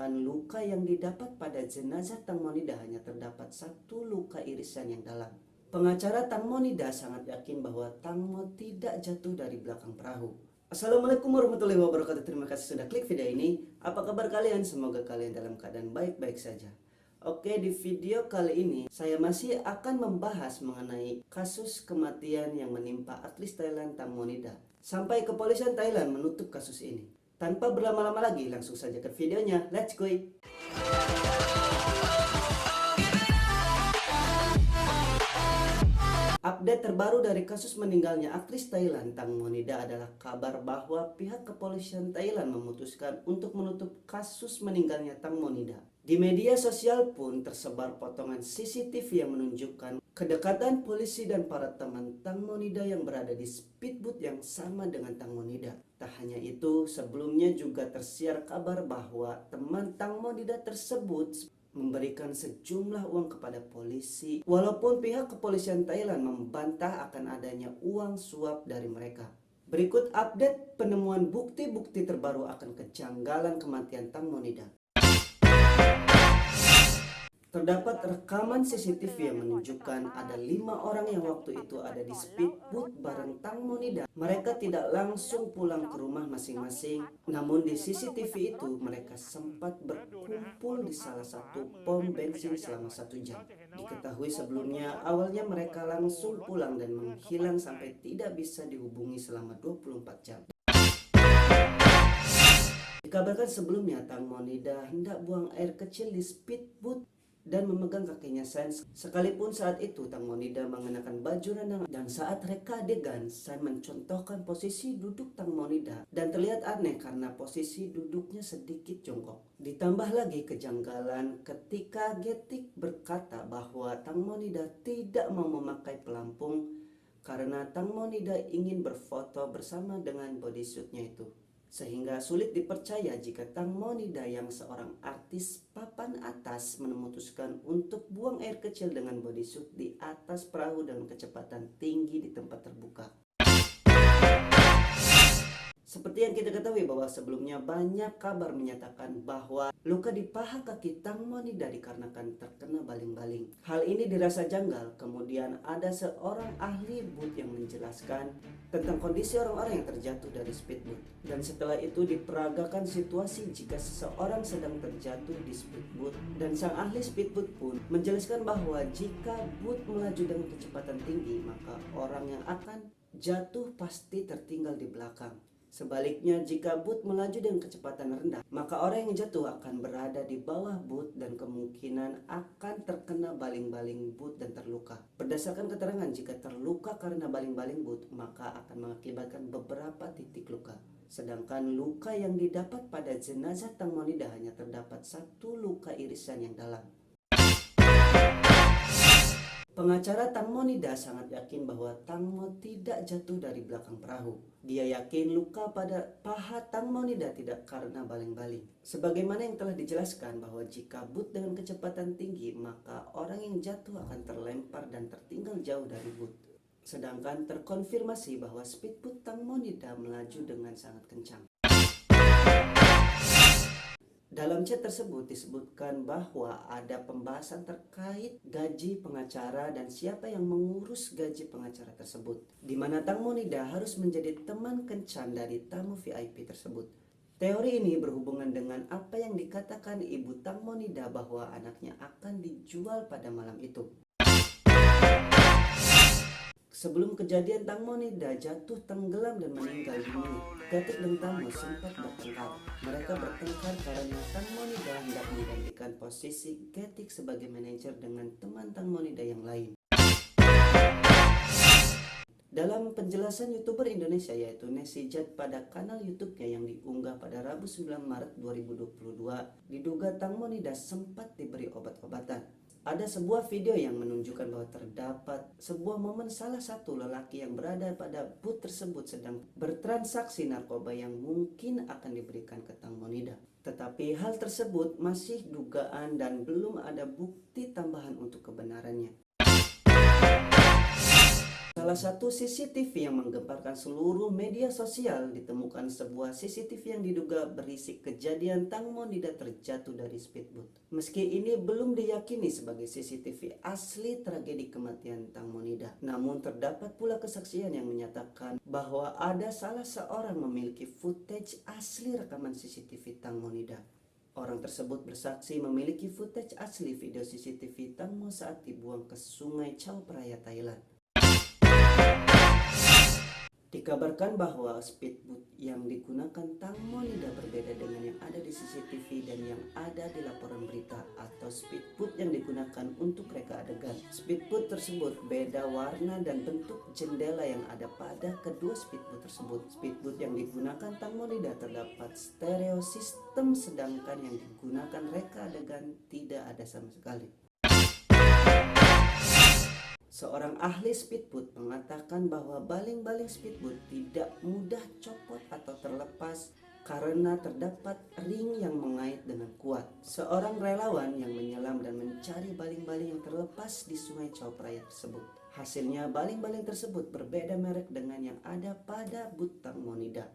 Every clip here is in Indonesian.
sedangkan luka yang didapat pada jenazah Tang Monida hanya terdapat satu luka irisan yang dalam. Pengacara Tang Monida sangat yakin bahwa Tang Mo tidak jatuh dari belakang perahu. Assalamualaikum warahmatullahi wabarakatuh. Terima kasih sudah klik video ini. Apa kabar kalian? Semoga kalian dalam keadaan baik-baik saja. Oke, di video kali ini saya masih akan membahas mengenai kasus kematian yang menimpa artis Thailand Tang Monida. Sampai kepolisian Thailand menutup kasus ini. Tanpa berlama-lama lagi, langsung saja ke videonya. Let's go! Update terbaru dari kasus meninggalnya aktris Thailand Tang Monida adalah kabar bahwa pihak kepolisian Thailand memutuskan untuk menutup kasus meninggalnya Tang Monida. Di media sosial pun tersebar potongan CCTV yang menunjukkan kedekatan polisi dan para teman Tang Monida yang berada di speedboat yang sama dengan Tang Monida. Tak hanya itu, sebelumnya juga tersiar kabar bahwa teman Tang Monida tersebut memberikan sejumlah uang kepada polisi, walaupun pihak kepolisian Thailand membantah akan adanya uang suap dari mereka. Berikut update penemuan bukti-bukti terbaru akan kejanggalan kematian Tang Monida. Terdapat rekaman CCTV yang menunjukkan ada 5 orang yang waktu itu ada di speedboat bareng Tang Monida. Mereka tidak langsung pulang ke rumah masing-masing, namun di CCTV itu mereka sempat berkumpul di salah satu pom bensin selama 1 jam. Diketahui sebelumnya, awalnya mereka langsung pulang dan menghilang sampai tidak bisa dihubungi selama 24 jam. Dikabarkan sebelumnya Tang Monida hendak buang air kecil di speedboat dan memegang kakinya San. Sekalipun saat itu Tang Monida mengenakan baju renang dan saat reka adegan, San mencontohkan posisi duduk Tang Monida dan terlihat aneh karena posisi duduknya sedikit jongkok. Ditambah lagi kejanggalan ketika Getik berkata bahwa Tang Monida tidak mau memakai pelampung karena Tang Monida ingin berfoto bersama dengan bodysuitnya itu. Sehingga sulit dipercaya jika Tang Monida yang seorang artis papan atas memutuskan untuk buang air kecil dengan bodysuit di atas perahu dengan kecepatan tinggi di tempat terbuka. Seperti yang kita ketahui bahwa sebelumnya banyak kabar menyatakan bahwa luka di paha kaki Tang Monida dikarenakan terkena baling-baling. Hal ini dirasa janggal. Kemudian ada seorang ahli boot yang menjelaskan tentang kondisi orang-orang yang terjatuh dari speedboat. Dan setelah itu diperagakan situasi jika seseorang sedang terjatuh di speedboat. Dan sang ahli speedboat pun menjelaskan bahwa jika boot melaju dengan kecepatan tinggi, maka orang yang akan jatuh pasti tertinggal di belakang. Sebaliknya, jika boot melaju dengan kecepatan rendah, maka orang yang jatuh akan berada di bawah boot dan kemungkinan akan terkena baling-baling boot dan terluka. Berdasarkan keterangan, jika terluka karena baling-baling boot, maka akan mengakibatkan beberapa titik luka. Sedangkan luka yang didapat pada jenazah Tang Monida hanya terdapat satu luka irisan yang dalam. Pengacara Tang Monida sangat yakin bahwa Tang Mo tidak jatuh dari belakang perahu. Dia yakin luka pada paha Tang Monida tidak karena baling-baling. Sebagaimana yang telah dijelaskan bahwa jika boot dengan kecepatan tinggi, maka orang yang jatuh akan terlempar dan tertinggal jauh dari boot. Sedangkan terkonfirmasi bahwa speedboat Tang Monida melaju dengan sangat kencang. Dalam chat tersebut disebutkan bahwa ada pembahasan terkait gaji pengacara dan siapa yang mengurus gaji pengacara tersebut, di mana Tang Monida harus menjadi teman kencan dari tamu VIP tersebut. Teori ini berhubungan dengan apa yang dikatakan ibu Tang Monida bahwa anaknya akan dijual pada malam itu. Sebelum kejadian, Tang Monida jatuh tenggelam dan meninggal dunia. Getik dan Tang Mo sempat bertengkar. Mereka bertengkar karena Tang Monida hendak menggantikan posisi Getik sebagai manajer dengan teman Tang Monida yang lain. Dalam penjelasan YouTuber Indonesia yaitu Nesijat pada kanal YouTube-nya yang diunggah pada Rabu 9 Maret 2022, diduga Tang Monida sempat diberi obat-obatan. Ada sebuah video yang menunjukkan bahwa terdapat sebuah momen salah satu lelaki yang berada pada boot tersebut sedang bertransaksi narkoba yang mungkin akan diberikan ke Tang Monida. Tetapi hal tersebut masih dugaan dan belum ada bukti tambahan untuk kebenarannya. Salah satu CCTV yang menggemparkan seluruh media sosial ditemukan sebuah CCTV yang diduga berisi kejadian Tang Monida terjatuh dari speedboat. Meski ini belum diyakini sebagai CCTV asli tragedi kematian Tang Monida, namun terdapat pula kesaksian yang menyatakan bahwa ada salah seorang memiliki footage asli rekaman CCTV Tang Monida. Orang tersebut bersaksi memiliki footage asli video CCTV Tang Mo saat dibuang ke sungai Chao Phraya, Thailand. Dikabarkan bahwa speedboat yang digunakan Tang Monida berbeda dengan yang ada di CCTV dan yang ada di laporan berita atau speedboat yang digunakan untuk reka adegan. Speedboat tersebut beda warna dan bentuk jendela yang ada pada kedua speedboat tersebut. Speedboat yang digunakan Tang Monida terdapat stereo system, sedangkan yang digunakan reka adegan tidak ada sama sekali. Seorang ahli speedboat mengatakan bahwa baling-baling speedboat tidak mudah copot atau terlepas karena terdapat ring yang mengait dengan kuat. Seorang relawan yang menyelam dan mencari baling-baling yang terlepas di sungai Chao Phraya tersebut. Hasilnya baling-baling tersebut berbeda merek dengan yang ada pada boot Tang Monida.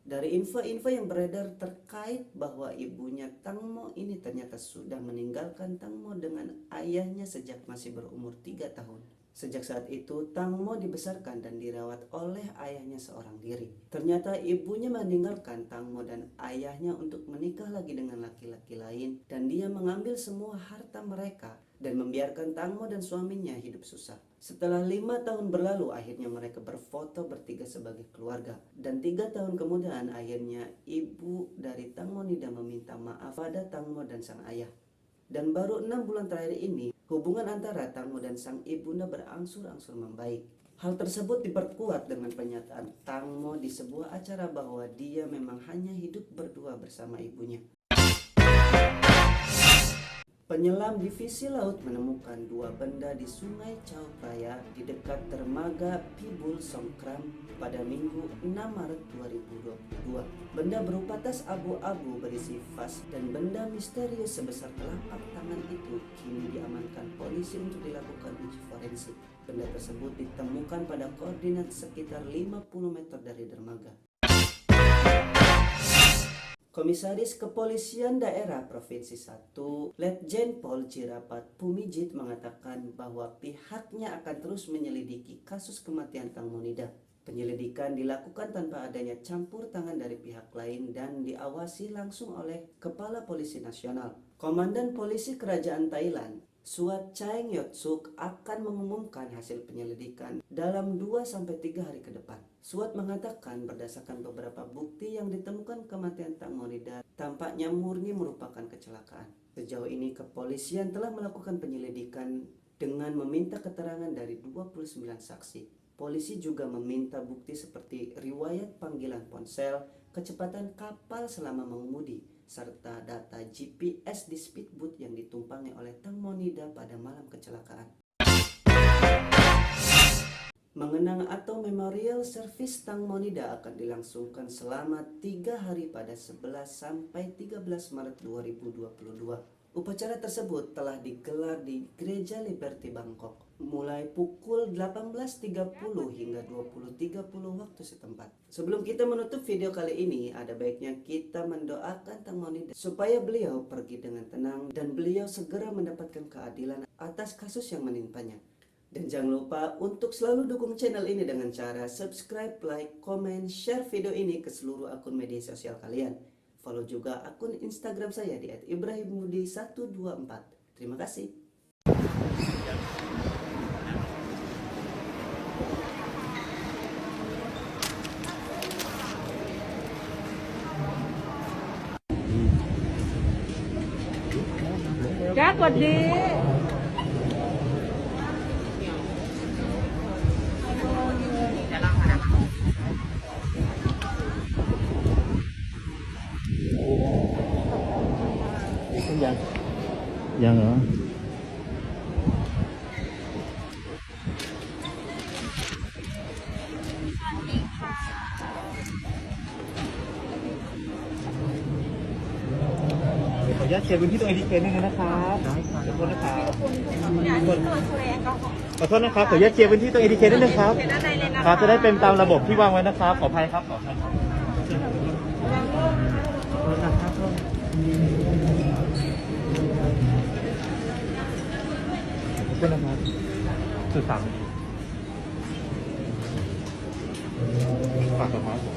Dari info-info yang beredar terkait bahwa ibunya Tang Mo ini ternyata sudah meninggalkan Tang Mo dengan ayahnya sejak masih berumur 3 tahun. Sejak saat itu Tang Mo dibesarkan dan dirawat oleh ayahnya seorang diri. Ternyata ibunya meninggalkan Tang Mo dan ayahnya untuk menikah lagi dengan laki-laki lain, dan dia mengambil semua harta mereka dan membiarkan Tang Mo dan suaminya hidup susah. Setelah 5 tahun berlalu, akhirnya mereka berfoto bertiga sebagai keluarga. Dan 3 tahun kemudian akhirnya ibu dari Tang Monida meminta maaf pada Tang Mo dan sang ayah. Dan baru 6 bulan terakhir ini, hubungan antara Tang Mo dan sang ibunda berangsur-angsur membaik. Hal tersebut diperkuat dengan pernyataan Tang Mo di sebuah acara bahwa dia memang hanya hidup berdua bersama ibunya. Penyelam divisi laut menemukan 2 benda di sungai Chao Phraya di dekat dermaga Pibul Songkram pada Minggu 6 Maret 2022. Benda berupa tas abu-abu berisi vas dan benda misterius sebesar telapak tangan itu kini diamankan polisi untuk dilakukan uji forensik. Benda tersebut ditemukan pada koordinat sekitar 50 meter dari dermaga. Komisaris Kepolisian Daerah Provinsi 1, Letjen Pol Jirapat Pumijit mengatakan bahwa pihaknya akan terus menyelidiki kasus kematian Tang Monida. Penyelidikan dilakukan tanpa adanya campur tangan dari pihak lain dan diawasi langsung oleh Kepala Polisi Nasional. Komandan Polisi Kerajaan Thailand, Suat Cheng Yotsuk, akan mengumumkan hasil penyelidikan dalam 2-3 hari ke depan. Suat mengatakan berdasarkan beberapa bukti yang ditemukan kematian Tang Monida tampaknya murni merupakan kecelakaan. Sejauh ini kepolisian telah melakukan penyelidikan dengan meminta keterangan dari 29 saksi. Polisi juga meminta bukti seperti riwayat panggilan ponsel, kecepatan kapal selama mengemudi, serta data GPS di speedboat yang ditumpangi oleh Tang Monida pada malam kecelakaan. Mengenang atau Memorial Service Tang Monida akan dilangsungkan selama 3 hari pada 11-13 Maret 2022. Upacara tersebut telah digelar di Gereja Liberty Bangkok mulai pukul 18.30 hingga 20.30 waktu setempat. Sebelum kita menutup video kali ini, ada baiknya kita mendoakan Tang Monida supaya beliau pergi dengan tenang dan beliau segera mendapatkan keadilan atas kasus yang menimpanya. Dan jangan lupa untuk selalu dukung channel ini dengan cara subscribe, like, komen, share video ini ke seluruh akun media sosial kalian. Follow juga akun Instagram saya di @ibrahimudi124. Terima kasih. Các vật đi. Dạ. Dạ nữa. ญาตเคลียร์พื้นที่ตรง ATK นิดนึงนะครับขอโทษนะครับขอโทษนะครับขออนุญาตเคลียร์พื้นที่ตรง ATK นิดนึงครับครับจะได้เป็นตามระบบที่วางไว้นะครับขออภัยครับขออภัยครับขอบคุณนะครับสุดสามฝากกับครับ